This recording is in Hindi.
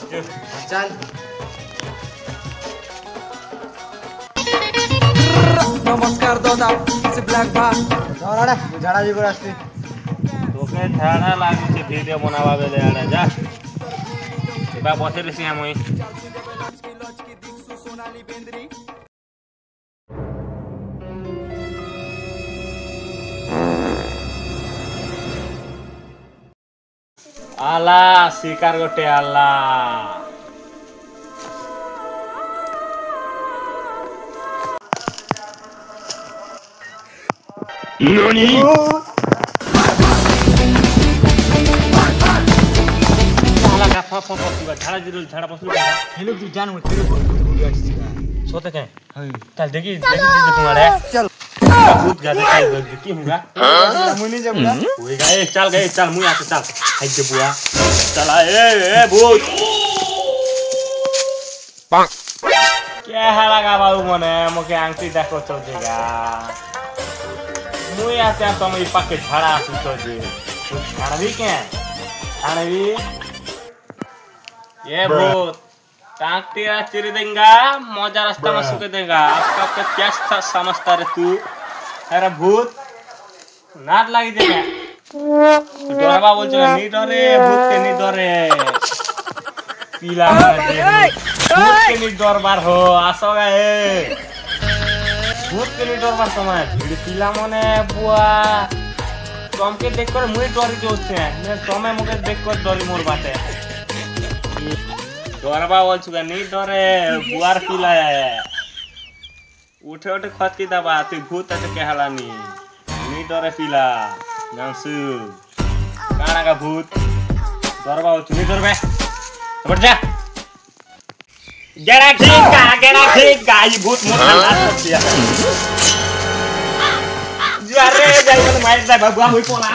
चल नमस्कार दादा से ब्लैक भा झाड़ा झाड़ा जी করে আসছি তোকে ঠাড়া লাগছে ভিডিও বানাবা বেলে আড়া যা এবা বসে রেছি আমি আলা শিকার গটে আলা ননি আলা গাফা ফফ দিবা ঝাড়া জিরুল ঝাড়া পছন্দ हेलो तू जान मत तेरे को আসছি सोते के हाय चल देखी तुम्हारे चल भूत गाते की होगा मुनी जब ना ओए गए चल मुई आके चल हाय दे बुआ चला ए भूत पाक क्या हालागा बाबू मने मोके आंटी देखो चोजेगा मुई आते तुम ई पाके झाड़ा आसु चोजे झाड़ा भी के झाड़ा भी ये भूत टांग तेरा चिर देंगा मौजा रास्ता में सुके देगा आपका क्या समझता रे तू अरे भूत नाट लगी देगा डरवा बोल चला नहीं डरे भूत के नहीं डरे पीला भूत के नहीं डरबार हो आसोगा ए भूत के नहीं डरबार समय पीला मने बुआ तुम के देख कर मुई डरी जोते हैं तुम्हें मुके देख कर डरी मोर बाटे डरवा बोल चुका नहीं डरे बुआर पीला है उठे उठे खत की दबा तू भूत है के हलानी नहीं डरे पीला नासु काना का भूत डरवा बोल नहीं डरबे बढ़ जा गेड़ा खींच का ये भूत मोटा हाथ कर दिया अरे जाई मार दे बाबू हुई कोना